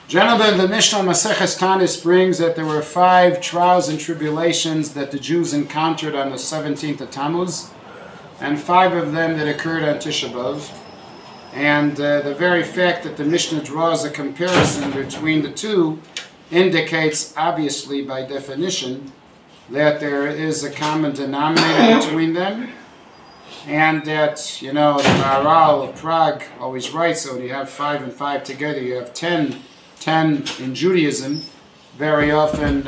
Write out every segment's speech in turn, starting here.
Gentlemen, the Mishnah Maseches Tanis brings that there were 5 trials and tribulations that the Jews encountered on the 17th of Tammuz, and 5 of them that occurred on Tisha B'Av. And the very fact that the Mishnah draws a comparison between the two indicates, obviously by definition, that there is a common denominator between them, and that, you know, the Maharal of Prague always writes that when you have 5 and 5 together, you have 10. 10 in Judaism very often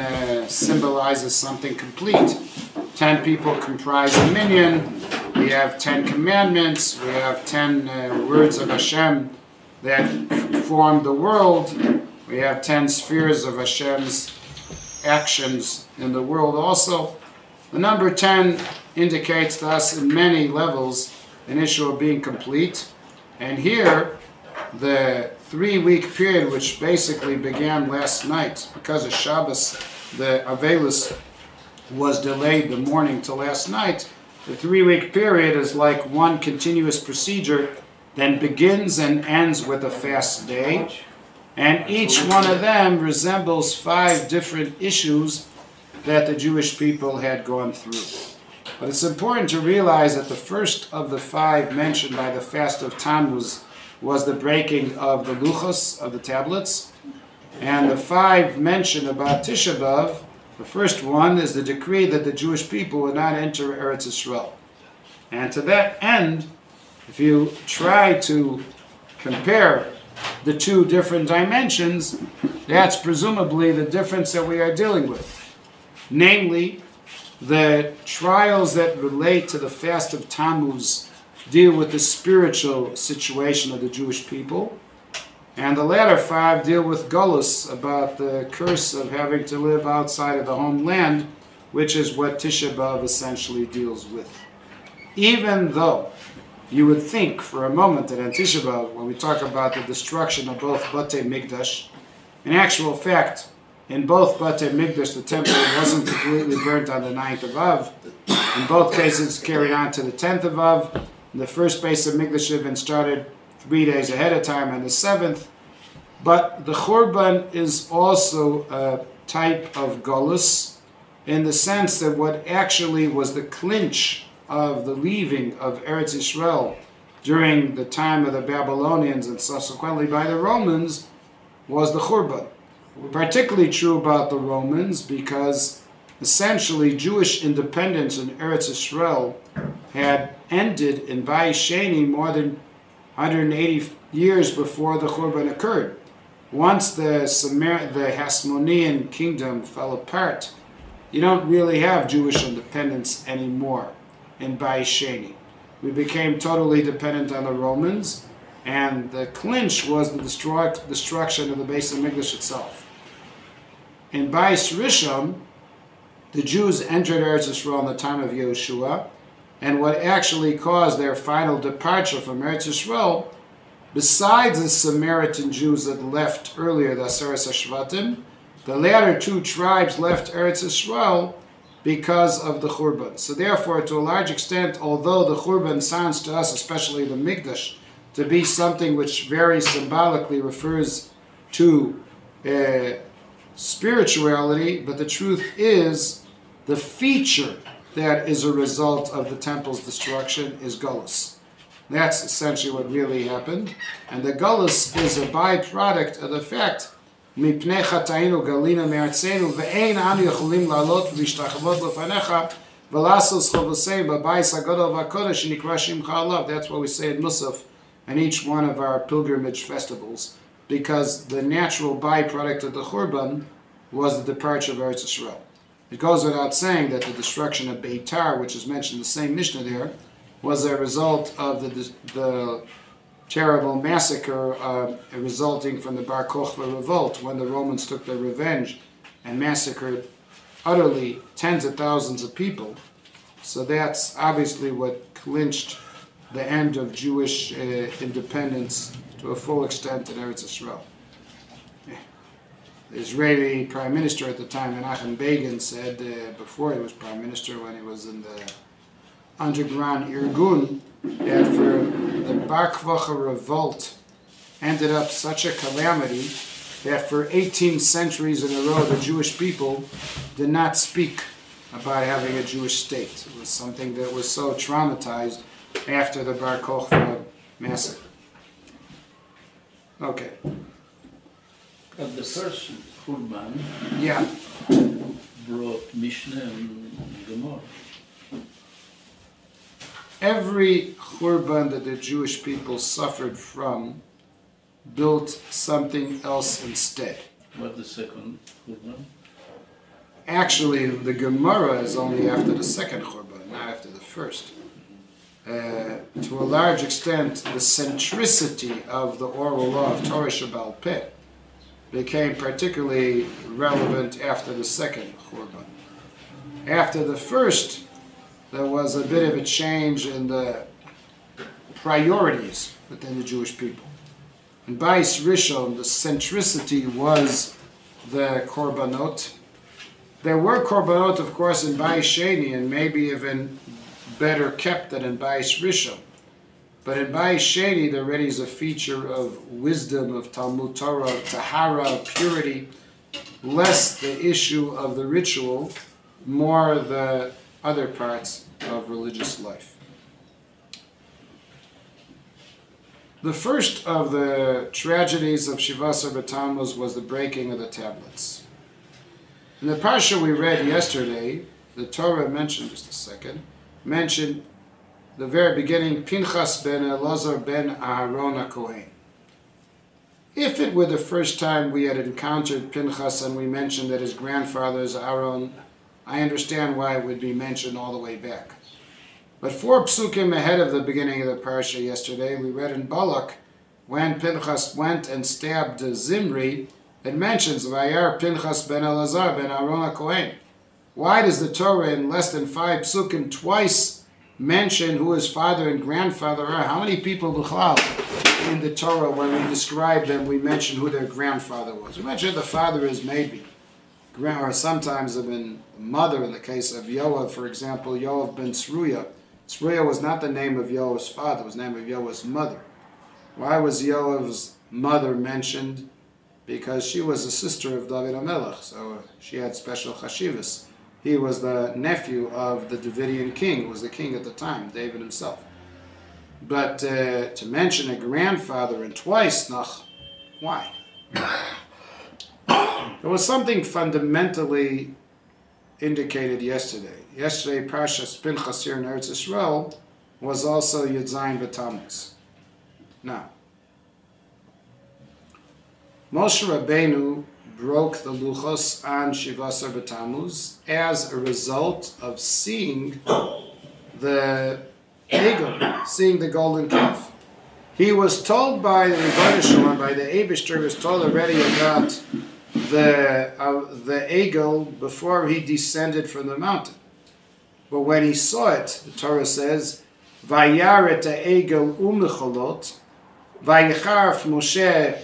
symbolizes something complete. 10 people comprise a minyan. We have 10 commandments. We have 10 words of Hashem that form the world. We have 10 spheres of Hashem's actions in the world also. The number 10 indicates to us in many levels an issue of being complete. And here, the 3-week period, which basically began last night, because of Shabbos, the Avelus was delayed the morning to last night. The 3-week period is like one continuous procedure, then begins and ends with a fast day. And each one of them resembles 5 different issues that the Jewish people had gone through. But it's important to realize that the first of the 5 mentioned by the fast of Tammuz was the breaking of the luchos, of the tablets. And the 5 mentioned about Tisha B'Av, the first one is the decree that the Jewish people would not enter Eretz Yisrael. And to that end, if you try to compare the 2 different dimensions, that's presumably the difference that we are dealing with. Namely, the trials that relate to the fast of Tammuz deal with the spiritual situation of the Jewish people, and the latter 5 deal with Golus, about the curse of having to live outside of the homeland, which is what Tisha B'Av essentially deals with. Even though you would think for a moment that on Tisha B'Av, when we talk about the destruction of both Batei Mikdash, in actual fact, in both Batei Mikdash, the temple wasn't completely burnt on the 9th of Av. In both cases, carried on to the 10th of Av. The first base of Mikdash had been started 3 days ahead of time on the 7th. But the Churban is also a type of Golus, in the sense that what actually was the clinch of the leaving of Eretz Yisrael during the time of the Babylonians and subsequently by the Romans was the Churban. Particularly true about the Romans because essentially Jewish independence in Eretz Yisrael had ended in Bayis Sheni more than 180 years before the Churban occurred. Once the Hasmonean kingdom fell apart, you don't really have Jewish independence anymore in Bayis Sheni. We became totally dependent on the Romans, and the clinch was the destruction of the Beis HaMikdash itself. In Bayis Rishon, the Jews entered Eretz Yisrael in the time of Yehoshua, and what actually caused their final departure from Eretz Yisrael, besides the Samaritan Jews that left earlier, the Aseres HaShvatim, the latter 2 tribes left Eretz Yisrael because of the Churban. So therefore, to a large extent, although the Churban sounds to us, especially the Mikdash, to be something which very symbolically refers to spirituality, but the truth is the feature that is a result of the temple's destruction is Golus. That's essentially what really happened. And the Golus is a byproduct of the fact מפני חטאינו גלינו מארצנו ואין אנו יכולים לעלות ולהשתחוות לפניך ולעשות חובותינו בבית הגדול והקודש שנקרא שמך עליו. That's what we say in Musaf and each one of our pilgrimage festivals, because the natural byproduct of the Churban was the departure of Eretz Yisrael. It goes without saying that the destruction of Beitar, which is mentioned in the same Mishnah there, was a result of the terrible massacre resulting from the Bar Kokhba revolt, when the Romans took their revenge and massacred utterly tens of thousands of people. So that's obviously what clinched the end of Jewish independence to a full extent in Eretz Yisrael. The Israeli Prime Minister at the time, Menachem Begin, said before he was Prime Minister, when he was in the underground Irgun, that for the Bar Kokhba revolt ended up such a calamity that for 18 centuries in a row the Jewish people did not speak about having a Jewish state. It was something that was so traumatized after the Bar Kokhba massacre. Okay. But the first Churban brought Mishnah and Gemara. Every Churban that the Jewish people suffered from built something else instead. What the second Churban? Actually, the Gemara is only after the second Churban, not after the first. To a large extent, the centricity of the oral law of Torah Shebaal Peh became particularly relevant after the second Churban. After the first, there was a bit of a change in the priorities within the Jewish people. In Bais Rishon, the centricity was the Korbanot. There were Korbanot, of course, in Bais Sheni, and maybe even better kept than in Bais Rishon. But in Bais Sheni, there already is a feature of wisdom, of Talmud Torah, of Tahara, of purity, less the issue of the ritual, more the other parts of religious life. The first of the tragedies of Shiva Asar B'Tammuz was the breaking of the tablets. In the parsha we read yesterday, the Torah mentioned, just a second, mentioned the very beginning, Pinchas ben Elazar ben Aharon HaKohen. If it were the first time we had encountered Pinchas and we mentioned that his grandfather is Aaron, I understand why it would be mentioned all the way back. But 4 psukim ahead of the beginning of the parsha yesterday, we read in Balak, when Pinchas went and stabbed Zimri, it mentions Vayar Pinchas ben Elazar ben Aaron HaKohen. Why does the Torah in less than 5 psukim twice mention who his father and grandfather are? How many people in the Torah, when we describe them, we mention who their grandfather was? We mention the father is maybe, or sometimes even mother. In the case of Yoav, for example, Yoav ben Tzruya. Tzruya was not the name of Yoav's father, it was the name of Yoav's mother. Why was Yoav's mother mentioned? Because she was a sister of David HaMelech, so she had special chashivas. He was the nephew of the Davidian king, who was the king at the time, David himself. But to mention a grandfather and twice, why? There was something fundamentally indicated yesterday. Yesterday, Parshas Pinchas here in Eretz Yisrael was also Yud Zayin B'Tammuz. Now, Moshe Rabbeinu broke the luchos on Shiva Asar B'Tammuz as a result of seeing the egel, seeing the golden calf. He was told by the Rebbeinu Shalom, by the Eibishter, was told already about the egel before he descended from the mountain. But when he saw it, the Torah says, "Vayar et ha'egel umecholot, vayicharf Moshe,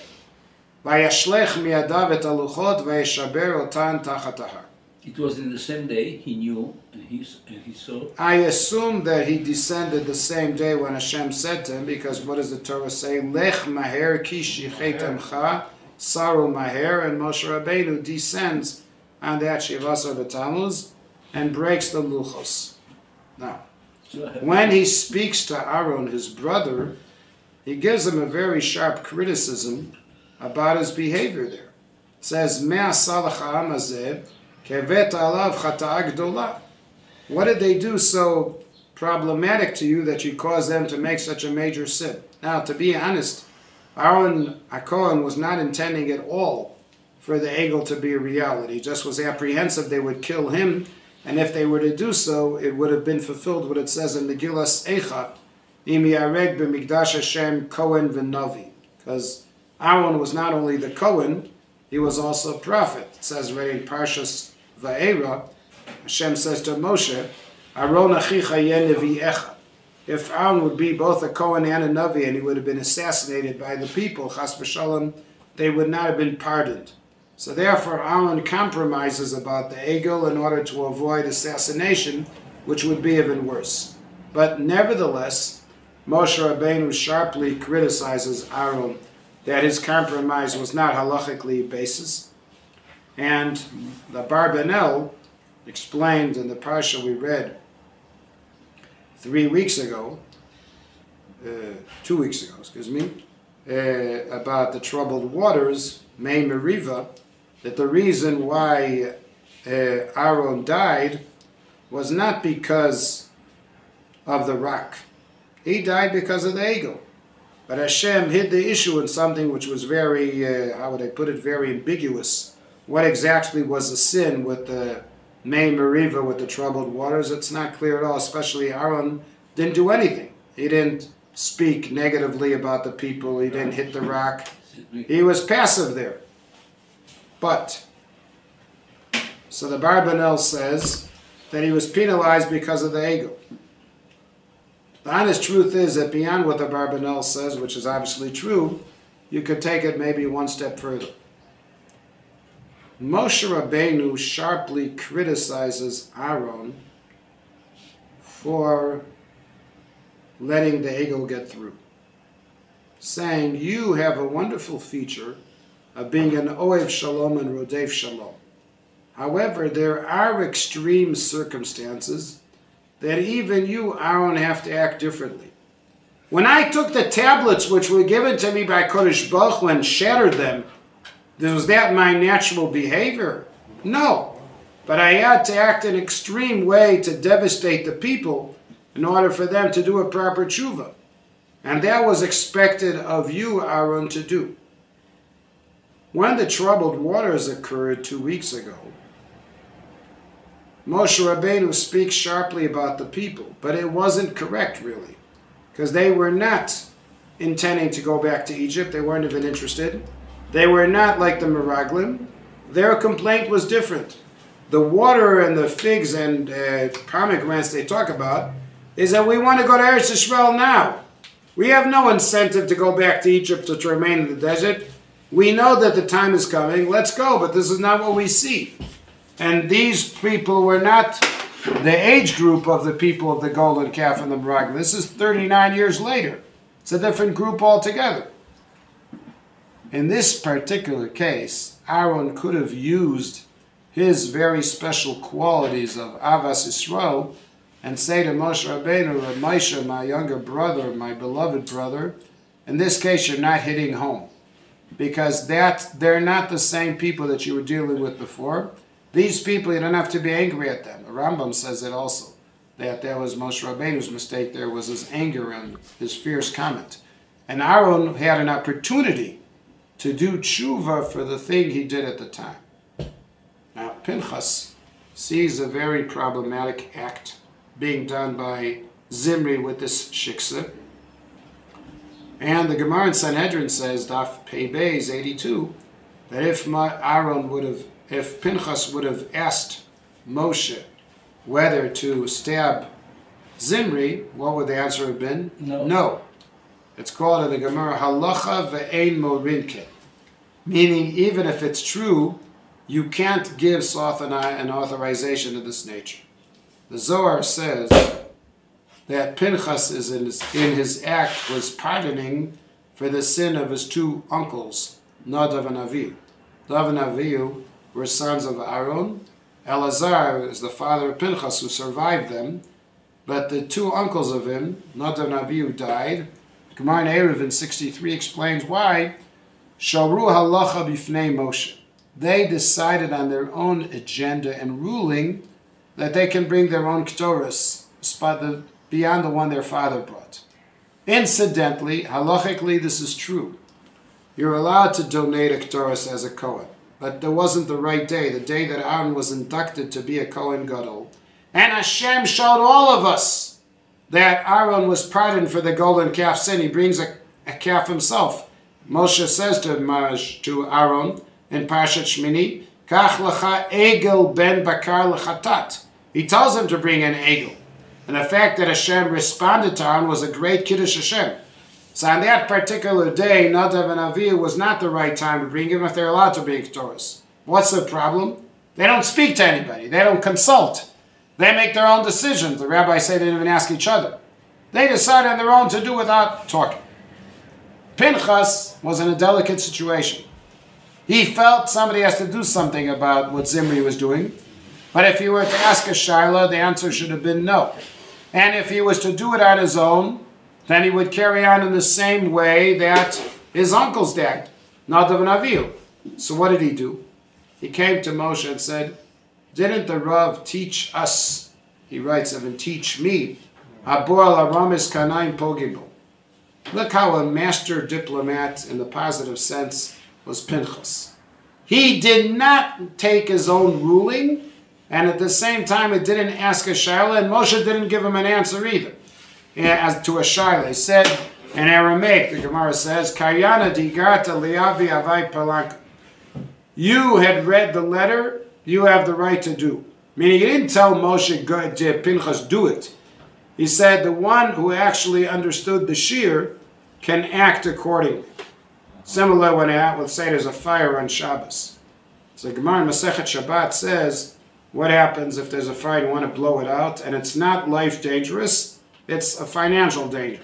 vayashlech miadav et haluchot, vayeshaber otan tachat hahar." It was in the same day he knew and he saw. I assume that he descended the same day when Hashem said to him, because what does the Torah say? Lech maher ki shichetemcha saru maher, and Moshe Rabbeinu descends on that Shiva Asar B'Tammuz and breaks the luchos. Now, when he speaks to Aaron, his brother, he gives him a very sharp criticism about his behavior there. It says, "Me'asa l'cha amazeh kevet alav chata'a gdola." What did they do so problematic to you that you caused them to make such a major sin? Now, to be honest, Aaron HaKohen was not intending at all for the egel to be a reality. He just was apprehensive they would kill him, and if they were to do so, it would have been fulfilled what it says in Megillas Eicha, Im yareg b'mikdash Hashem Kohen v'Navi. Because Aaron was not only the Kohen, he was also a prophet. It says right in Parshas Va'era, Hashem says to Moshe, Aaron achicha yeh nevi'echa. If Aaron would be both a Kohen and a Navi, and he would have been assassinated by the people, chas v'shalom, they would not have been pardoned. So therefore, Aaron compromises about the egel in order to avoid assassination, which would be even worse. But nevertheless, Moshe Rabbeinu sharply criticizes Aaron that his compromise was not halachically basis. And the Barbanel explained in the parsha we read 3 weeks ago, 2 weeks ago, excuse me, about the troubled waters, Mei Meriva, that the reason why Aaron died was not because of the rock. He died because of the ego. But Hashem hid the issue in something which was very, how would I put it, very ambiguous. What exactly was the sin with the Mei Meriva, with the troubled waters? It's not clear at all, especially Aaron didn't do anything. He didn't speak negatively about the people. He didn't hit the rock. He was passive there. But, so the Barbanel says that he was penalized because of the ego. The honest truth is that beyond what the Barbanel says, which is obviously true, you could take it maybe one step further. Moshe Rabbeinu sharply criticizes Aaron for letting the ego get through, saying, you have a wonderful feature of being an Oev Shalom and Rodef Shalom. However, there are extreme circumstances that even you, Aaron, have to act differently. When I took the tablets which were given to me by Kodesh Baruch Hu and shattered them, was that my natural behavior? No. But I had to act in an extreme way to devastate the people in order for them to do a proper tshuva. And that was expected of you, Aaron, to do. When the troubled waters occurred 2 weeks ago, Moshe Rabbeinu speaks sharply about the people, but it wasn't correct, really, because they were not intending to go back to Egypt. They weren't even interested. They were not like the Meraglim. Their complaint was different. The water and the figs and pomegranates they talk about is that we want to go to Eretz Yisrael now. We have no incentive to go back to Egypt or to remain in the desert. We know that the time is coming. Let's go, but this is not what we see. And these people were not the age group of the people of the golden calf and the Meraglim. This is 39 years later. It's a different group altogether. In this particular case, Aaron could have used his very special qualities of Avas Yisrael and say to Moshe Rabbeinu, Moshe, my younger brother, my beloved brother, in this case you're not hitting home, because they're not the same people that you were dealing with before. These people, you don't have to be angry at them. The Rambam says it also, that was Moshe Rabbeinu's mistake. There was his anger and his fierce comment. And Aaron had an opportunity to do tshuva for the thing he did at the time. Now, Pinchas sees a very problematic act being done by Zimri with this shiksa. And the Gemara in Sanhedrin says, Daf Pei Beis 82, that if Pinchas would have asked Moshe whether to stab Zimri, what would the answer have been? No. No. It's called in the Gemara halacha ve'ein morinke, meaning even if it's true, you can't give an authorization of this nature. The Zohar says that Pinchas is in his act was pardoning for the sin of his two uncles, Nadav and Avihu. Nadav and Avihu were sons of Aaron. Elazar is the father of Pinchas who survived them, but the two uncles of him, Nadav and Avihu, died. Gemara in Erev in 63 explains why. Shalru halacha bifnei Moshe. They decided on their own agenda and ruling that they can bring their own ketores beyond the one their father brought. Incidentally, halachically, this is true. You're allowed to donate a ketores as a Kohen, but there wasn't the right day, the day that Aaron was inducted to be a Kohen Gadol. And Hashem showed all of us that Aaron was pardoned for the golden calf sin. He brings a calf himself. Moshe says to Aaron in Parshat Shmini, Kach lecha egel ben bakar lechatat. He tells him to bring an egel. And the fact that Hashem responded to Aaron was a great Kiddush Hashem. So on that particular day, Nadav and Avihu was not the right time to bring him if they're allowed to bring ketores. What's the problem? They don't speak to anybody. They don't consult. They make their own decisions. The rabbis say they didn't even ask each other. They decide on their own to do without talking. Pinchas was in a delicate situation. He felt somebody has to do something about what Zimri was doing. But if he were to ask a shaila, the answer should have been no. And if he was to do it on his own, then he would carry on in the same way that his uncles did, Nadav and Avihu. So what did he do? He came to Moshe and said, didn't the Rav teach us, he writes of and teach me, Aboal Aramis Kanaim Pogimbo. Look how a master diplomat in the positive sense was Pinchas. He did not take his own ruling, and at the same time it didn't ask a shaila, and Moshe didn't give him an answer either. As to a shaila, he said in Aramaic, the Gemara says, Karyana digarta liavi avai palanka. You had read the letter, you have the right to do. Meaning he didn't tell Moshe, Pinchas, do it. He said the one who actually understood the shear can act accordingly. Similar when let's say there's a fire on Shabbos. So Gemara in Masechet Shabbat says, what happens if there's a fire and you want to blow it out, and it's not life dangerous, it's a financial danger.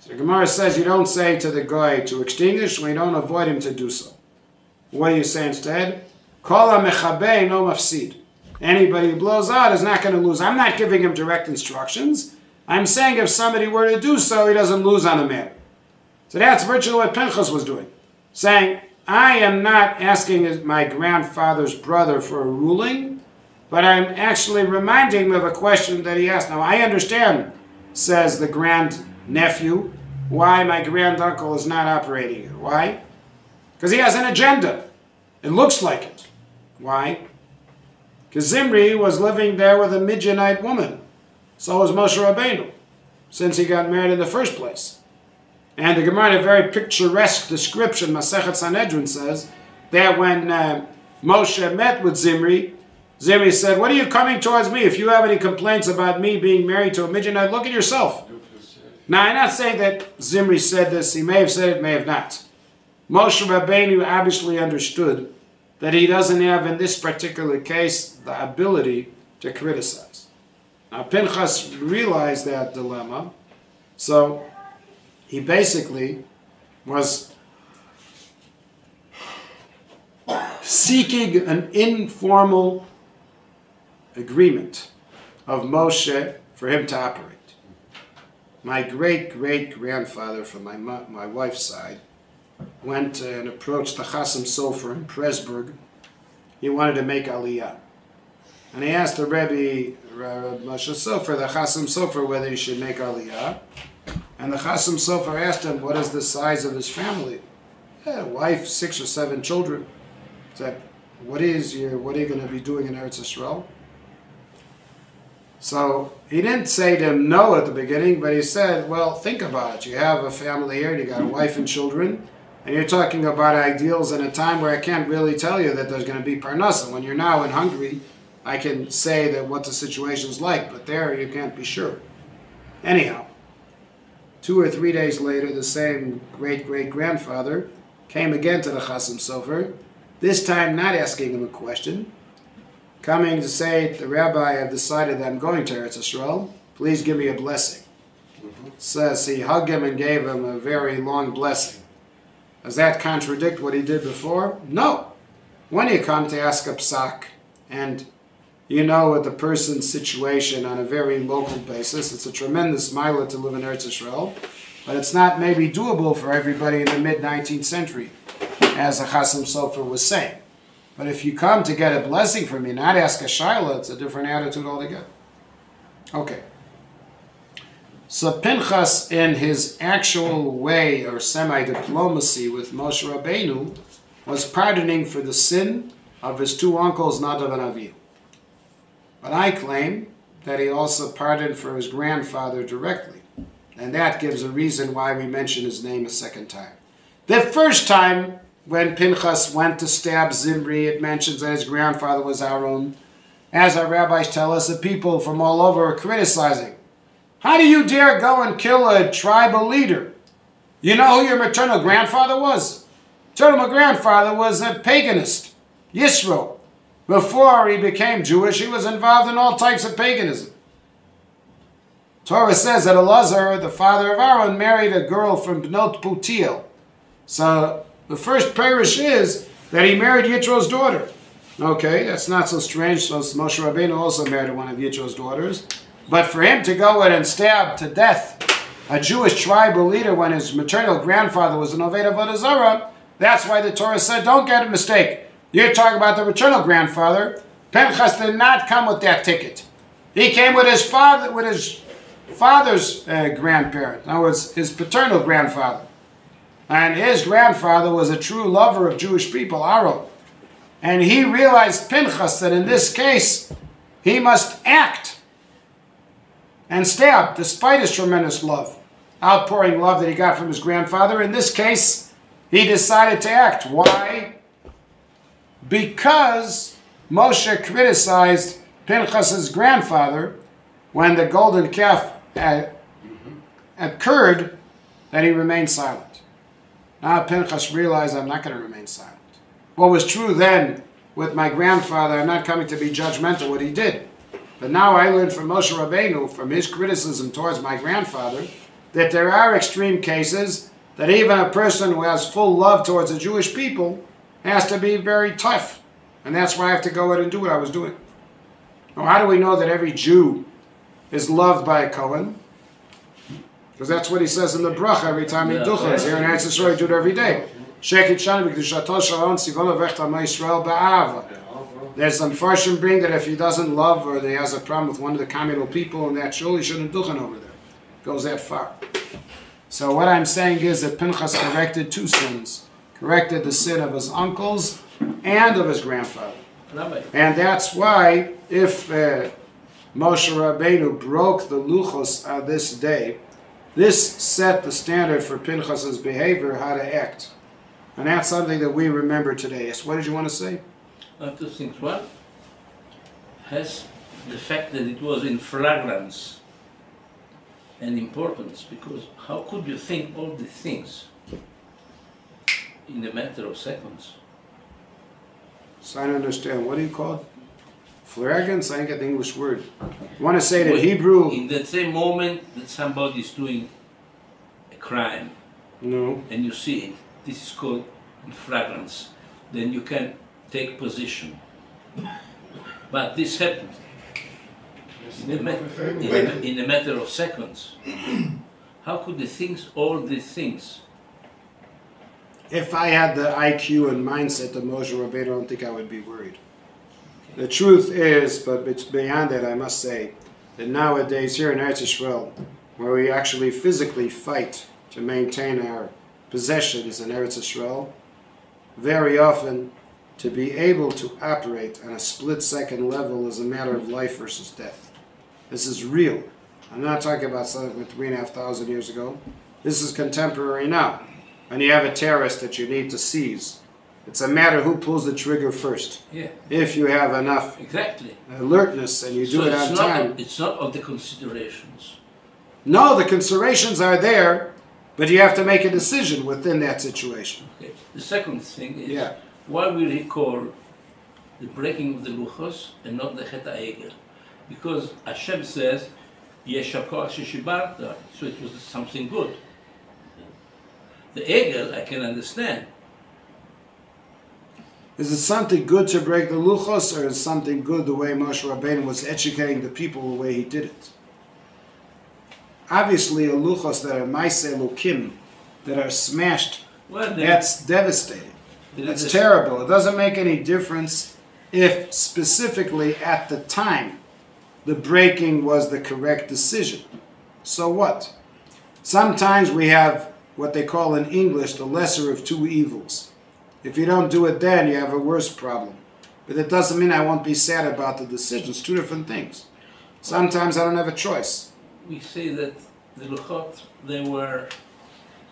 So the Gemara says you don't say to the guy to extinguish when you don't avoid him to do so. What do you say instead? Kol ha-mechabei no mafsid. Anybody who blows out is not going to lose. I'm not giving him direct instructions. I'm saying if somebody were to do so, he doesn't lose on the matter. So that's virtually what Pinchas was doing. Saying, I am not asking my grandfather's brother for a ruling, but I'm actually reminding him of a question that he asked. Now, I understand, says the grandnephew, why my granduncle is not operating here. Why? Because he has an agenda. It looks like it. Why? Because Zimri was living there with a Midianite woman. So was Moshe Rabbeinu, since he got married in the first place. And the Gemara, in a very picturesque description, Masechet Sanhedrin says, that when Moshe met with Zimri, Zimri said, what are you coming towards me? If you have any complaints about me being married to a Midianite, look at yourself. Now, I'm not saying that Zimri said this. He may have said it, may have not. Moshe Rabbeinu obviously understood that he doesn't have, in this particular case, the ability to criticize. Now, Pinchas realized that dilemma, so he basically was seeking an informal agreement of Moshe for him to operate. My great-great-grandfather from my wife's side went and approached the Chasam Sofer in Presburg. He wanted to make Aliyah. And he asked the Rebbe, Moshe Sofer, the Chasam Sofer, whether he should make Aliyah. And the Chasam Sofer asked him, what is the size of his family? A wife, 6 or 7 children. He said, what are you going to be doing in Eretz Yisrael? So he didn't say to him no at the beginning, but he said, well, think about it. You have a family here, and you got a wife and children, and you're talking about ideals in a time where I can't really tell you that there's going to be parnasa. When you're now in Hungary, I can say that what the situation's like, but there you can't be sure. Anyhow, 2 or 3 days later, the same great-great-grandfather came again to the Chasam Sofer, this time not asking him a question, coming to say, the rabbi, I've decided that I'm going to Eretz Yisrael, please give me a blessing. Says he hugged him and gave him a very long blessing. Does that contradict what he did before? No. When you come to ask a psak, and you know what the person's situation on a very local basis, it's a tremendous milah to live in Eretz Yisrael, but it's not maybe doable for everybody in the mid-19th century, as the Chasam Sofer was saying. But if you come to get a blessing from me, not ask a shaila, it's a different attitude altogether. Okay. So Pinchas, in his actual way or semi-diplomacy with Moshe Rabbeinu, was pardoning for the sin of his 2 uncles, Nadav and Avihu. But I claim that he also pardoned for his grandfather directly. And that gives a reason why we mention his name a second time. The first time, when Pinchas went to stab Zimri, it mentions that his grandfather was Aaron. As our rabbis tell us, the people from all over are criticizing. How do you dare go and kill a tribal leader? You know who your maternal grandfather was? Maternal grandfather was a paganist, Yisro. Before he became Jewish, he was involved in all types of paganism. Torah says that Elazar, the father of Aaron, married a girl from Bnot Putiel. So the first parish is that he married Yitro's daughter. Okay, that's not so strange. So Moshe Rabbeinu also married one of Yitro's daughters. But for him to go in and stab to death a Jewish tribal leader when his maternal grandfather was an Oved Avodah Zarah, that's why the Torah said, don't get a mistake. You're talking about the maternal grandfather. Pinchas did not come with that ticket. He came with his father's grandparent. That was his paternal grandfather. And his grandfather was a true lover of Jewish people, Aaron. And he realized, Pinchas, that in this case, he must act and stab, despite his tremendous love, outpouring love that he got from his grandfather. In this case, he decided to act. Why? Because Moshe criticized Pinchas's grandfather when the golden calf occurred, that he remained silent. Now Pinchas realized, I'm not going to remain silent. What was true then with my grandfather, I'm not coming to be judgmental what he did. But now I learned from Moshe Rabbeinu, from his criticism towards my grandfather, that there are extreme cases that even a person who has full love towards the Jewish people has to be very tough. And that's why I have to go ahead and do what I was doing. Now, how do we know that every Jew is loved by a Kohen? Because that's what he says in the bracha every time he duchens. Here in Eretz Yisrael, he do it every day. There's some farshim bring that if he doesn't love or he has a problem with one of the communal people in that shul, he shouldn't duchen over there. Goes that far. So what I'm saying is that Pinchas corrected two sins. Corrected the sin of his uncles and of his grandfather. And that's why if Moshe Rabbeinu broke the luchos on this day, this set the standard for Pinchas's behavior, how to act. And that's something that we remember today. So what did you want to say? Two things. One has the fact that it was in flagrance and importance, because how could you think all these things in a matter of seconds? So I don't understand. What do you call it? Flagrance? I didn't get the English word. You want to say that Hebrew... In the same moment that somebody is doing a crime, no, and you see it, this is called in flagrance, then you can take position. But this happened in a matter of seconds. How could the things, all these things? If I had the IQ and mindset of Moshe Rabbeinu, I don't think I would be worried. The truth is, but it's beyond that, I must say, that nowadays here in Eretz Yisrael, where we actually physically fight to maintain our possessions in Eretz Yisrael, very often to be able to operate on a split-second level is a matter of life versus death. This is real. I'm not talking about something from 3,500 years ago. This is contemporary now. And you have a terrorist that you need to seize. It's a matter who pulls the trigger first. Yeah. If you have enough alertness and you do it on time. It's not of the considerations. No, the considerations are there, but you have to make a decision within that situation. Okay. The second thing is why we recall the breaking of the luchos and not the Chet HaEgel. Because Hashem says, Yeshakor Sheshibarta, so it was something good. The Egel, I can understand. Is it something good to break the luchos, or is something good the way Moshe Rabbeinu was educating the people the way he did it? Obviously, a luchos that are Maaseh Elokim, that are smashed, that's devastating. That's terrible. It doesn't make any difference if specifically at the time the breaking was the correct decision. So what? Sometimes we have what they call in English the lesser of two evils. If you don't do it then, you have a worse problem. But it doesn't mean I won't be sad about the decision. It's two different things. Sometimes I don't have a choice. We say that the luchot, they were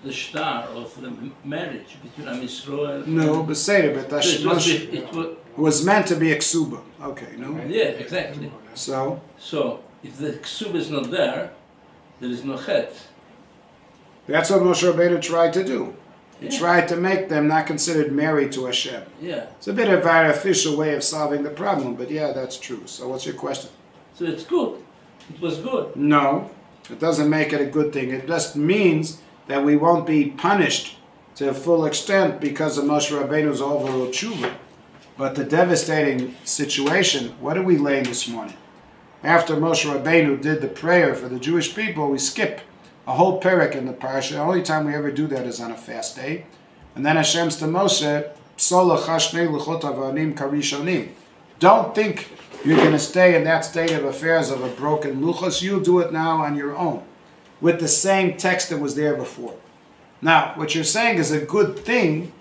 the star of the marriage between Am Yisrael. No, Beseder, but that was meant to be a ksuba. Okay, no? Yeah, exactly. So if the ksuba is not there, there is no chet. That's what Moshe Rabbeinu tried to do. He tried to make them not considered married to Hashem. Yeah. It's a bit of an artificial way of solving the problem, but yeah, that's true. So what's your question? So it's good. It was good. No. It doesn't make it a good thing. It just means that we won't be punished to a full extent because of Moshe Rabbeinu's overall tshuva. But the devastating situation, what did we lay this morning? After Moshe Rabbeinu did the prayer for the Jewish people, we skip a whole perek in the parsha. The only time we ever do that is on a fast day. And then Hashem's to Moshe, don't think you're going to stay in that state of affairs of a broken luchos. You'll do it now on your own, with the same text that was there before. Now, what you're saying is a good thing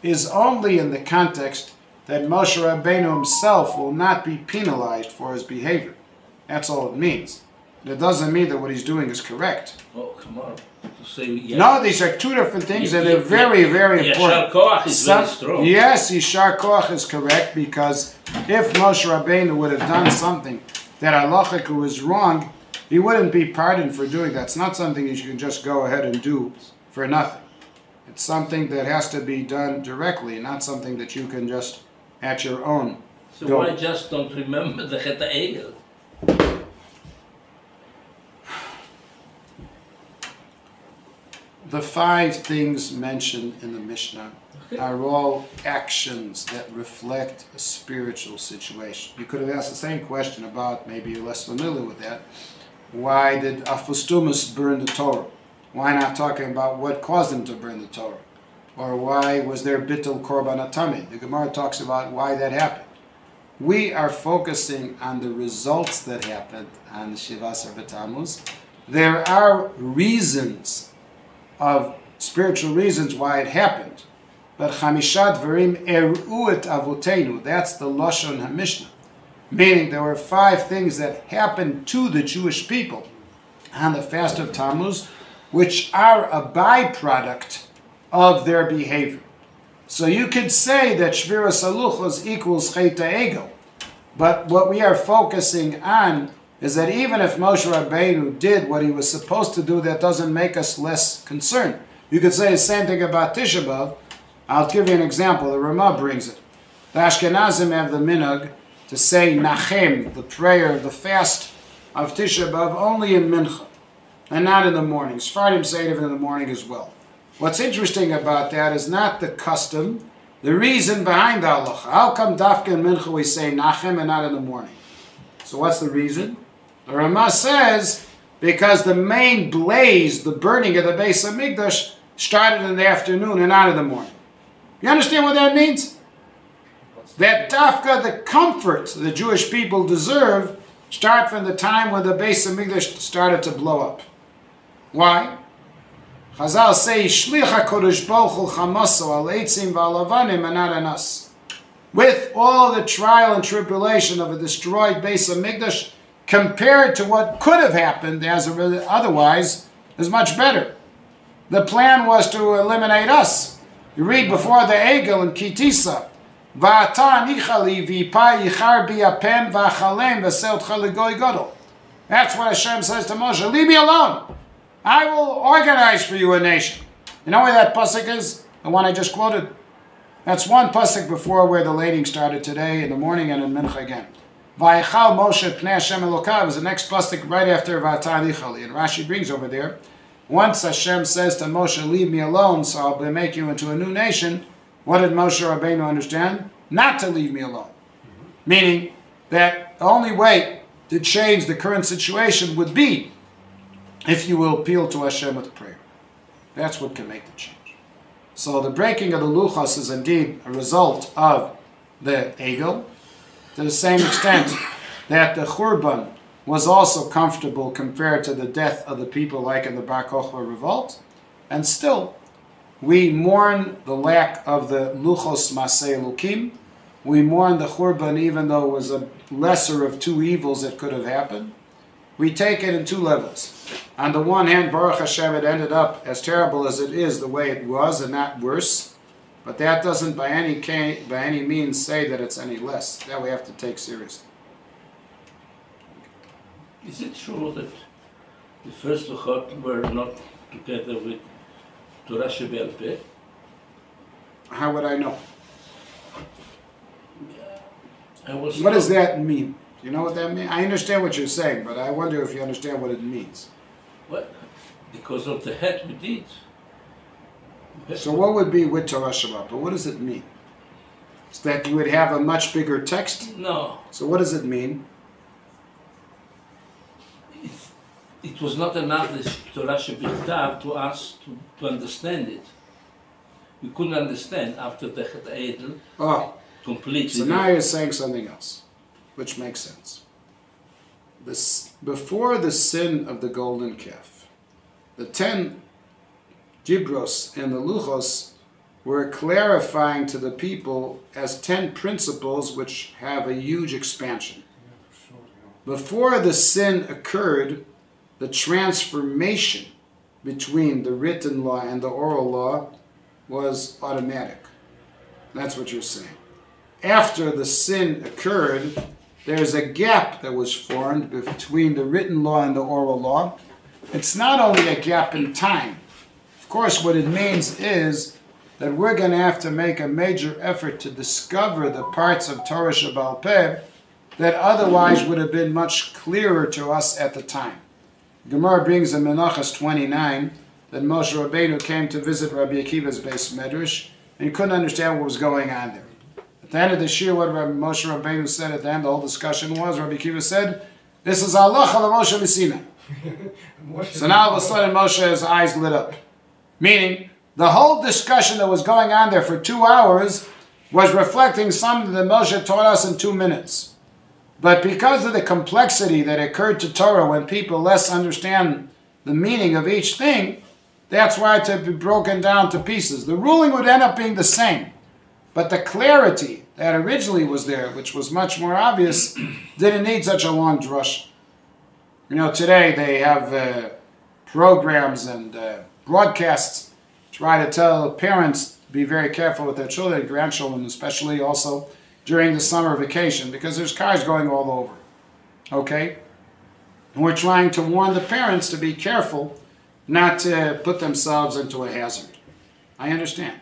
is only in the context that Moshe Rabbeinu himself will not be penalized for his behavior. That's all it means. It doesn't mean that what he's doing is correct. Oh, come on. So, yeah. No, these are two different things, and they're very, very important. Yishar Koach is very strong. Yes, Yishar Koach is correct, because if Moshe Rabbeinu would have done something that halachically was wrong, he wouldn't be pardoned for doing that. It's not something you can just go ahead and do for nothing. It's something that has to be done directly, not something that you can just at your own. So go. why just don't remember the Chet HaEgel? The 5 things mentioned in the Mishnah are all actions that reflect a spiritual situation. You could have asked the same question about, maybe you're less familiar with that, why did Afustumus burn the Torah? Why not talking about what caused him to burn the Torah? Or why was there Bittul Korban Atamid? The Gemara talks about why that happened. We are focusing on the results that happened on Shivasar B'Tammuz. There are reasons of spiritual reasons why it happened. But Chamishat Dvarim Eru'et Avotenu, that's the Lashon HaMishnah. Meaning there were 5 things that happened to the Jewish people on the fast of Tammuz, which are a byproduct of their behavior. So you could say that Shviras Haluchos equals Chet HaEgel. But what we are focusing on is that even if Moshe Rabbeinu did what he was supposed to do, that doesn't make us less concerned. You could say the same thing about Tisha B'Av. I'll give you an example. The Ramah brings it. The Ashkenazim have the minhag to say Nachem, the prayer, the fast of Tisha B'Av, only in Mincha, and not in the morning. Sfardim say it even in the morning as well. What's interesting about that is not the custom, the reason behind the halacha. How come Dafka and Mincha we say Nachem and not in the morning? So what's the reason? The Ramah says, because the main blaze, the burning of the Beis HaMikdash, started in the afternoon and not in the morning. You understand what that means? That Dafka, the comfort the Jewish people deserve, start from the time when the Beis HaMikdash started to blow up. Why? Chazal say, Shlich HaKodesh Baruch Hu Chamaso al Eitzim v'al Avanim and not on us. With all the trial and tribulation of a destroyed Beis HaMikdash, compared to what could have happened as otherwise, is much better. The plan was to eliminate us. You read before the Egel in Kitisa, Va'ata nichali v'pa yichar bi'apem v'achalem v'seotcha l'goy gadol. That's what Hashem says to Moshe. Leave me alone. I will organize for you a nation. You know where that pasuk is? The one I just quoted? That's one pasuk before where the lading started today in the morning and in Mincha again. Vayichal Moshe pnei Hashem Elokav is the next pasuk right after Va'ata nichali. And Rashi brings over there, once Hashem says to Moshe, leave me alone, so I'll make you into a new nation, what did Moshe Rabbeinu understand? Not to leave me alone. Meaning that the only way to change the current situation would be if you will appeal to Hashem with prayer. That's what can make the change. So the breaking of the Luchos is indeed a result of the Egel, to the same extent that the Churban was also comfortable compared to the death of the people like in the Bar Kochba revolt, and still we mourn the lack of the Luchos Masei Elokim. We mourn the Churban even though it was a lesser of 2 evils that could have happened. We take it in 2 levels. On the one hand, Baruch Hashem, it ended up as terrible as it is the way it was and not worse. But that doesn't by any means say that it's any less. That we have to take seriously. Is it true that the first Luchot were not together with Torah Shebel Peh? How would I know? What does that mean? Do you know what that means? I understand what you're saying, but I wonder if you understand what it means. What? Because of the het we did. So what would be with Torah Shabbat? But what does it mean? Is that you would have a much bigger text? No. So what does it mean? It was not enough the Torah Shebichtav to us to understand it. We couldn't understand after the Het Edel completely. So now you're saying something else, which makes sense. Before the sin of the golden calf, the 10 Dibros and the Luchos were clarifying to the people as 10 principles which have a huge expansion. Before the sin occurred, the transformation between the written law and the oral law was automatic. That's what you're saying. After the sin occurred, there's a gap that was formed between the written law and the oral law. It's not only a gap in time. Of course, what it means is that we're going to have to make a major effort to discover the parts of Torah Shebaal Peh that otherwise would have been much clearer to us at the time. Gemara brings in Menachos 29 that Moshe Rabbeinu came to visit Rabbi Akiva's Beis Medrash and he couldn't understand what was going on there. At the end of the shir, what Moshe Rabbeinu said at the end, the whole discussion was, Rabbi Akiva said, "This is Allah Moshe Messina." So now all of a sudden Moshe's eyes lit up. Meaning, the whole discussion that was going on there for 2 hours was reflecting something that Moshe taught us in 2 minutes. But because of the complexity that occurred to Torah when people less understand the meaning of each thing, that's why it had to be broken down to pieces. The ruling would end up being the same. But the clarity that originally was there, which was much more obvious, didn't need such a long drush. You know, today they have programs and broadcasts try to tell parents to be very careful with their children, grandchildren especially also, during the summer vacation, because there's cars going all over, okay? And we're trying to warn the parents to be careful not to put themselves into a hazard. I understand.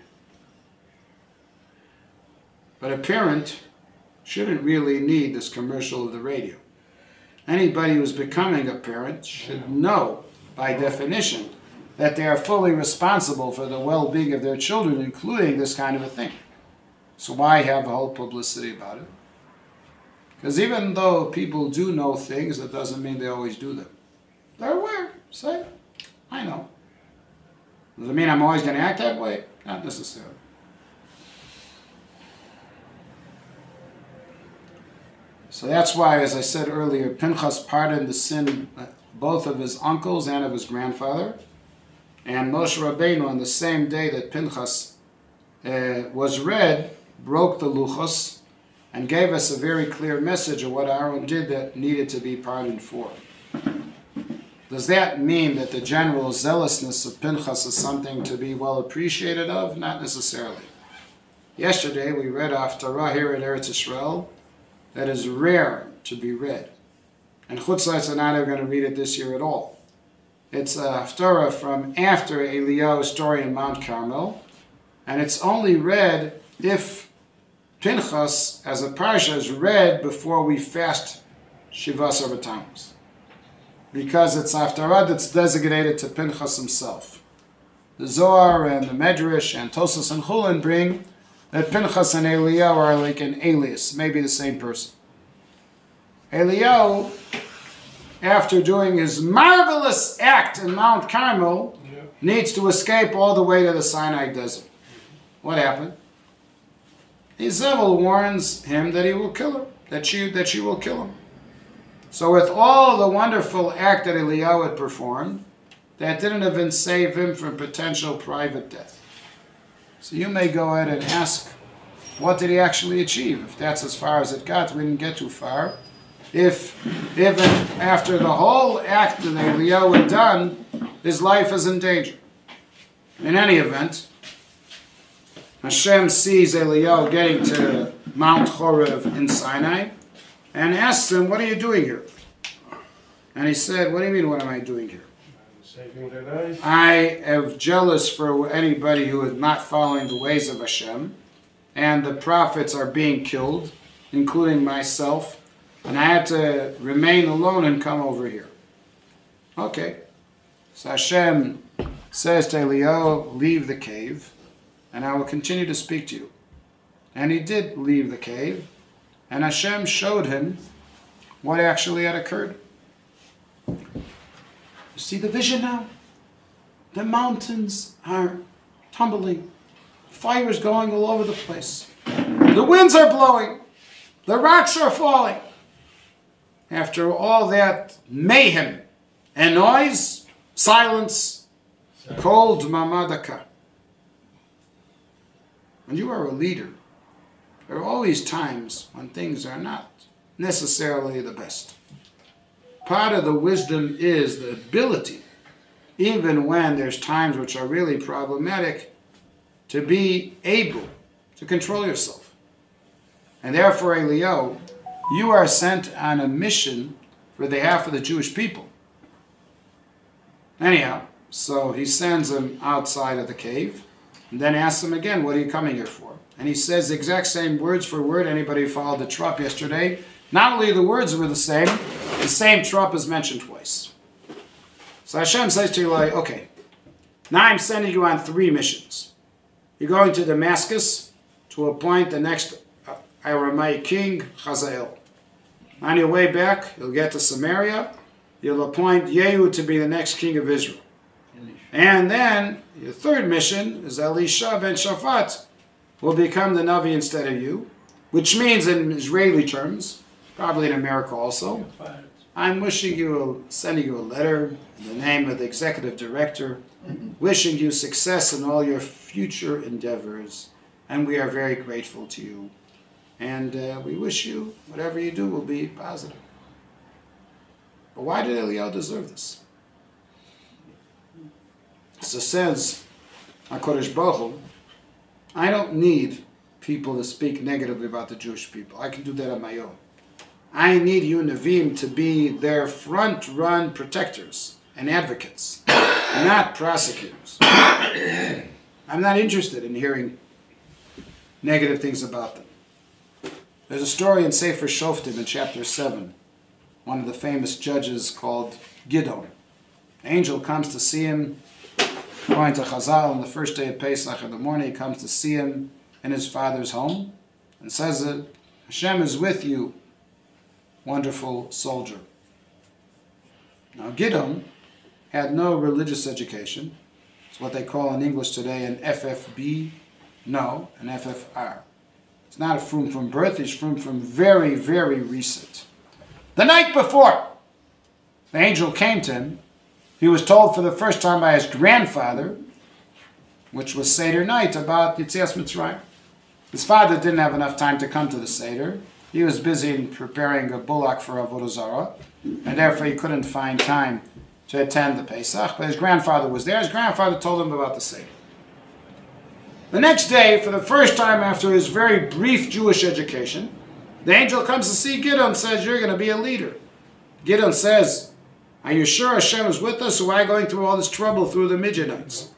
But a parent shouldn't really need this commercial of the radio. Anybody who's becoming a parent should know, by definition, that they are fully responsible for the well-being of their children, including this kind of a thing. So why have a whole publicity about it? Because even though people do know things, that doesn't mean they always do them. They're aware. Say, I know. Does it mean I'm always going to act that way? Not necessarily. So that's why, as I said earlier, Pinchas pardoned the sin both of his uncles and of his grandfather. And Moshe Rabbeinu, on the same day that Pinchas was read, broke the luchos and gave us a very clear message of what Aaron did that needed to be pardoned for. Does that mean that the general zealousness of Pinchas is something to be well appreciated of? Not necessarily. Yesterday we read Haftarah here at Eretz Yisrael that is rare to be read. And Chutz La'aretz are not going to read it this year at all. It's a Haftarah from after Eliyahu's story in Mount Carmel, and it's only read if Pinchas, as a parsha, is read before we fast Shivas Tammuz, because it's Haftarah that's designated to Pinchas himself. The Zohar and the Medrash and Tosas and Chulin bring that Pinchas and Eliyahu are like an alias, maybe the same person. Eliyahu, after doing his marvelous act in Mount Carmel, needs to escape all the way to the Sinai desert. What happened? Izebel warns him that he will kill her, that she will kill him. So with all the wonderful act that Eliyahu had performed, that didn't even save him from potential private death. So you may go ahead and ask, what did he actually achieve? If that's as far as it got, we didn't get too far. If even after the whole act that Eliyahu had done, his life is in danger. In any event, Hashem sees Eliyahu getting to Mount Chorev in Sinai and asks him, what are you doing here? And he said, what do you mean, what am I doing here? Saving their life. I am jealous for anybody who is not following the ways of Hashem, and the prophets are being killed, including myself, and I had to remain alone and come over here. Okay. So Hashem says to Eliyahu, leave the cave, and I will continue to speak to you. And he did leave the cave, and Hashem showed him what actually had occurred. You see the vision now? The mountains are tumbling. Fire is going all over the place. The winds are blowing. The rocks are falling. After all that mayhem and noise, silence, cold mamadaka. When you are a leader, there are always times when things are not necessarily the best. Part of the wisdom is the ability, even when there's times which are really problematic, to be able to control yourself. And therefore, Eliyahu, you are sent on a mission for the half of the Jewish people. Anyhow, so he sends him outside of the cave, and then asks him again, what are you coming here for? And he says the exact same words for word. Anybody who followed the trop yesterday, not only the words were the same trop is mentioned twice. So Hashem says to Eli, okay, now I'm sending you on 3 missions. You're going to Damascus to appoint the next Aramaic king, Hazael. On your way back, you'll get to Samaria. You'll appoint Yehu to be the next king of Israel. And then your 3rd mission is Elisha ben Shaphat will become the Navi instead of you, which means in Israeli terms, probably in America also, I'm sending you a letter in the name of the executive director, wishing you success in all your future endeavors, and we are very grateful to you. And we wish you, whatever you do will be positive. But why did Eliyahu deserve this? So says HaKadosh Baruch Hu, I don't need people to speak negatively about the Jewish people. I can do that on my own. I need you, Nevi'im, to be their front-run protectors and advocates, not prosecutors. I'm not interested in hearing negative things about them. There's a story in Sefer Shoftim in chapter 7, one of the famous judges called Gidon. An angel comes to see him, going to Chazal on the first day of Pesach in the morning. He comes to see him in his father's home and says that Hashem is with you, wonderful soldier. Now Gidon had no religious education. It's what they call in English today an FFB, no, an FFR. It's not a frum from birth, he's from very, very recent. The night before the angel came to him, he was told for the first time by his grandfather, which was Seder night, about Yetzias Mitzrayim. His father didn't have enough time to come to the Seder. He was busy in preparing a bullock for Avodah Zarah, and therefore he couldn't find time to attend the Pesach, but his grandfather was there. His grandfather told him about the Seder. The next day, for the first time after his very brief Jewish education, the angel comes to see Gidon and says, you're going to be a leader. Gidon says, are you sure Hashem is with us, or why going through all this trouble through the Midianites?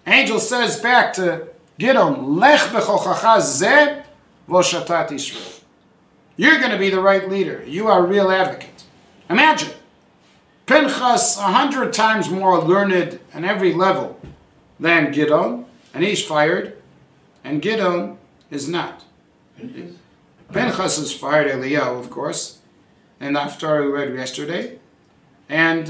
Angel says back to Gidon, Lech bechochacha zeh v'shatat Yisrael. You're going to be the right leader. You are a real advocate. Imagine, Pinchas 100 times more learned on every level than Gidon, and he's fired, and Gidon is not. Pinchas is fired, Eliyahu, of course, and after we read yesterday, and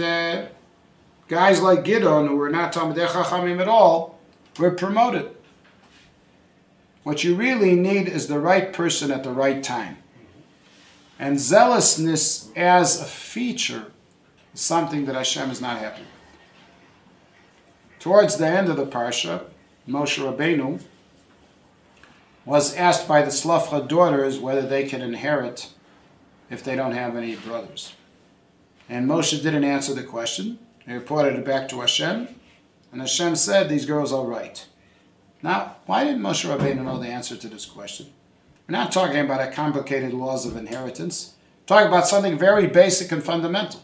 guys like Gidon, who were not Talmidei Chachamim at all, were promoted. What you really need is the right person at the right time. And zealousness as a feature is something that Hashem is not happy with. Towards the end of the Parsha, Moshe Rabbeinu was asked by the Slafcha daughters whether they can inherit if they don't have any brothers. And Moshe didn't answer the question. He reported it back to Hashem. And Hashem said, these girls are right. Now, why didn't Moshe Rabbeinu know the answer to this question? We're not talking about a complicated laws of inheritance. We're talking about something very basic and fundamental.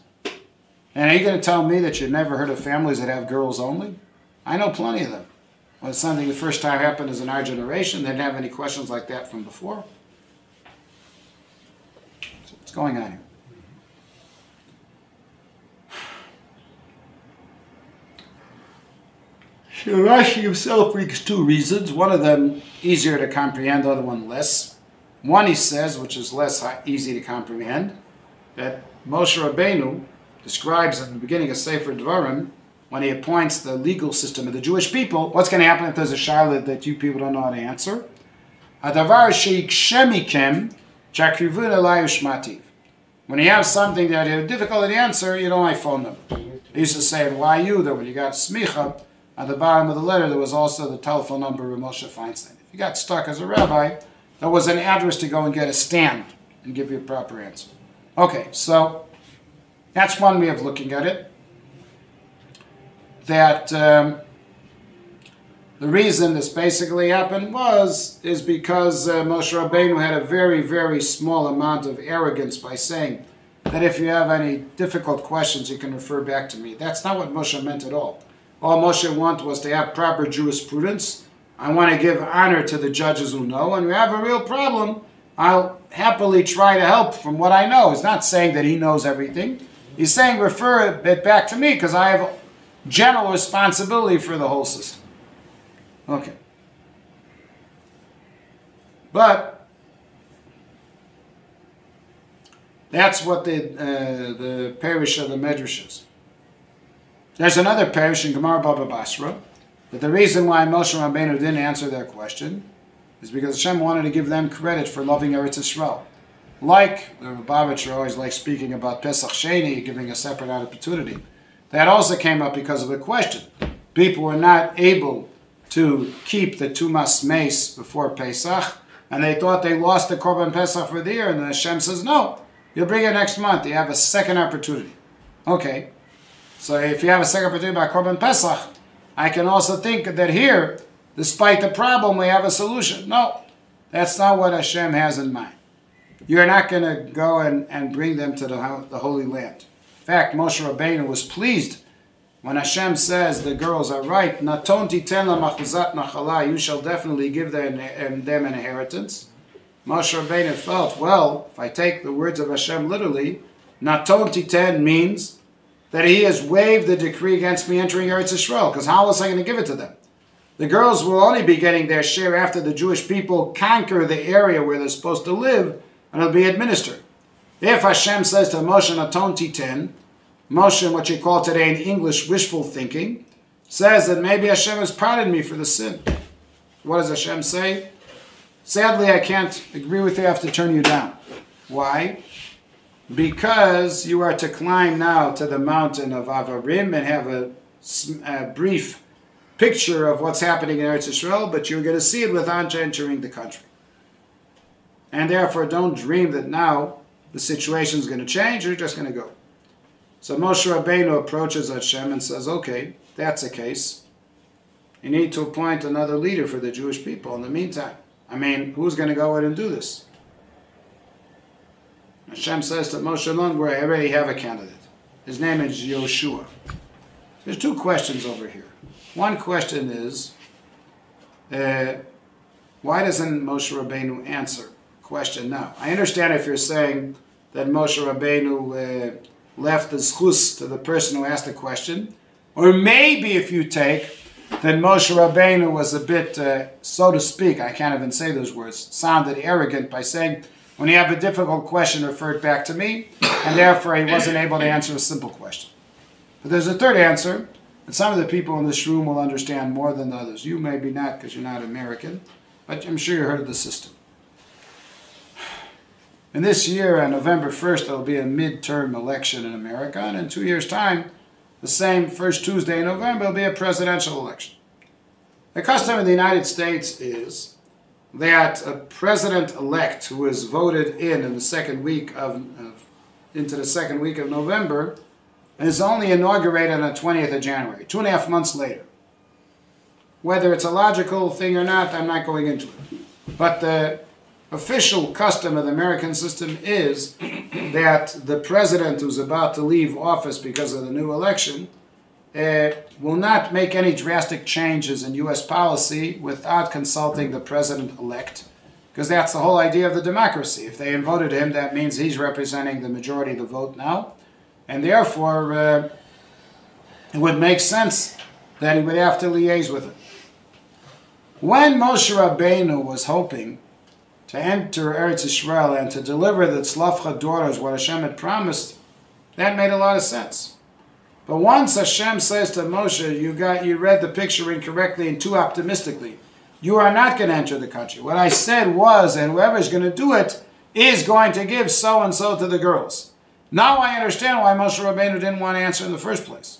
And are you going to tell me that you've never heard of families that have girls only? I know plenty of them. When something the first time happened is in our generation, they didn't have any questions like that from before. So what's going on here? So Rashi himself brings two reasons. One of them easier to comprehend, the other one less. One he says, which is less easy to comprehend, that Moshe Rabbeinu describes in the beginning of Sefer Dvarim, when he appoints the legal system of the Jewish people, what's going to happen if there's a shaila that you people don't know how to answer? Hadavar sheikshemikem chakrivun elai ushmativ. When you have something that you have difficulty to answer, you don't like phone number. They used to say, why you? That when you got smicha, at the bottom of the letter, there was also the telephone number of Moshe Feinstein. If you got stuck as a rabbi, there was an address to go and get a stand and give you a proper answer. Okay, so that's one way of looking at it. That the reason this basically happened is because Moshe Rabbeinu had a very, very small amount of arrogance by saying that if you have any difficult questions, you can refer back to me. That's not what Moshe meant at all. All Moshe wanted was to have proper jurisprudence. I want to give honor to the judges who know, and we have a real problem. I'll happily try to help from what I know. He's not saying that he knows everything. He's saying refer it back to me because I have general responsibility for the whole system. Okay. But that's what the parish of the Medrash is. There's another parish in Gemara Baba Basra, but the reason why Moshe Rabbeinu didn't answer their question is because Hashem wanted to give them credit for loving Eretz Yisrael. Like the Lubavitcher always likes speaking about Pesach Sheni, giving a separate opportunity. That also came up because of a question. People were not able to keep the Tumas Meis before Pesach, and they thought they lost the Korban Pesach for the year, and then Hashem says, no, you'll bring it next month. You have a second opportunity. Okay, so if you have a second opportunity by Korban Pesach, I can also think that here, despite the problem, we have a solution. No, that's not what Hashem has in mind. You're not going to go and bring them to the Holy Land. In fact, Moshe Rabbeinu was pleased when Hashem says the girls are right. Naton titen lamachuzat nachala, you shall definitely give them an inheritance. Moshe Rabbeinu felt, well, if I take the words of Hashem literally, Naton titen means that he has waived the decree against me entering Eretz Yisrael, because how else am I going to give it to them? The girls will only be getting their share after the Jewish people conquer the area where they're supposed to live, and it'll be administered. If Hashem says to Moshe, Naton titen, Moshe, what you call today in English wishful thinking, says that maybe Hashem has pardoned me for the sin. What does Hashem say? Sadly, I can't agree with you. I have to turn you down. Why? Because you are to climb now to the mountain of Avarim and have a brief picture of what's happening in Eretz Yisrael, but you're going to see it without entering the country. And therefore, don't dream that now the situation is going to change. You're just going to go. So Moshe Rabbeinu approaches Hashem and says, okay, that's the case. You need to appoint another leader for the Jewish people in the meantime. I mean, who's going to go ahead and do this? Hashem says to Moshe, don't worry, I already have a candidate. His name is Yoshua. There's two questions over here. One question is, why doesn't Moshe Rabbeinu answer the question now? I understand if you're saying that Moshe Rabbeinu left the zchus to the person who asked the question, or maybe if you take that Moshe Rabbeinu was a bit, so to speak, I can't even say those words, sounded arrogant by saying, when you have a difficult question, refer it back to me, and therefore he wasn't able to answer a simple question. But there's a third answer, and some of the people in this room will understand more than the others. You maybe not, because you're not American, but I'm sure you heard of the system. In this year, on November 1st, there will be a midterm election in America, and in 2 years' time, the same first Tuesday in November, there will be a presidential election. The custom in the United States is that a president-elect who is voted in the second week into the second week of November is only inaugurated on the 20th of January, 2.5 months later. Whether it's a logical thing or not, I'm not going into it. But the official custom of the American system is that the president who's about to leave office because of the new election will not make any drastic changes in U.S. policy without consulting the president-elect, because that's the whole idea of the democracy. If they voted him, that means he's representing the majority of the vote now, and therefore it would make sense that he would have to liaise with it. When Moshe Rabbeinu was hoping to enter Eretz Yisrael and to deliver the Tzlafcha daughters what Hashem had promised, that made a lot of sense. But once Hashem says to Moshe, you read the picture incorrectly and too optimistically. You are not going to enter the country. What I said was, and whoever is going to do it is going to give so-and-so to the girls. Now I understand why Moshe Rabbeinu didn't want to answer in the first place.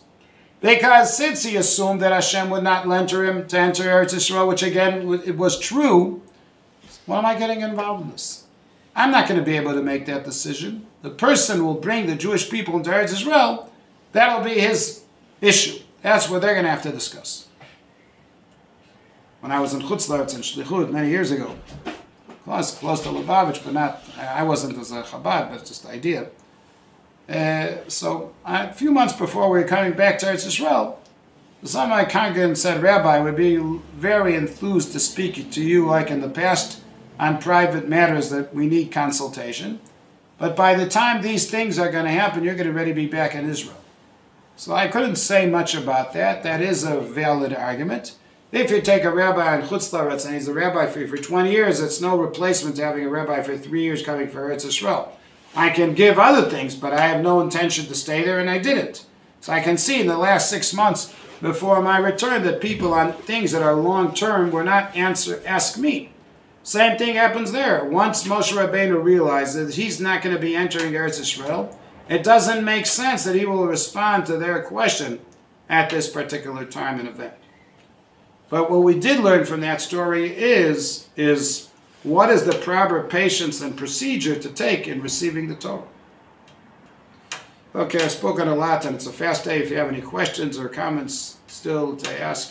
Because since he assumed that Hashem would not enter him to enter Eretz Yisrael, which again, it was true, why am I getting involved in this? I'm not going to be able to make that decision. The person will bring the Jewish people into Eretz Yisrael. That'll be his issue. That's what they're going to have to discuss. When I was in Chutz La'aretz in Shlichut many years ago, close to Lubavitch, but not, I wasn't as a Chabad, but just the idea. So a few months before we were coming back to Eretz Yisrael, some of my congregants said, Rabbi, I would be very enthused to speak to you like in the past on private matters that we need consultation. But by the time these things are going to happen, you're going to already be back in Israel. So I couldn't say much about that. That is a valid argument. If you take a rabbi in Chutz La'aretz and he's a rabbi for you for 20 years, it's no replacement to having a rabbi for 3 years coming for Eretz Yisrael. I can give other things, but I have no intention to stay there, and I didn't. So I can see in the last 6 months before my return that people on things that are long-term were not ask me. Same thing happens there. Once Moshe Rabbeinu realizes that he's not going to be entering Eretz Yisrael, it doesn't make sense that he will respond to their question at this particular time and event. But what we did learn from that story is what is the proper patience and procedure to take in receiving the Torah. Okay, I've spoken a lot, and it's a fast day. If you have any questions or comments still to ask,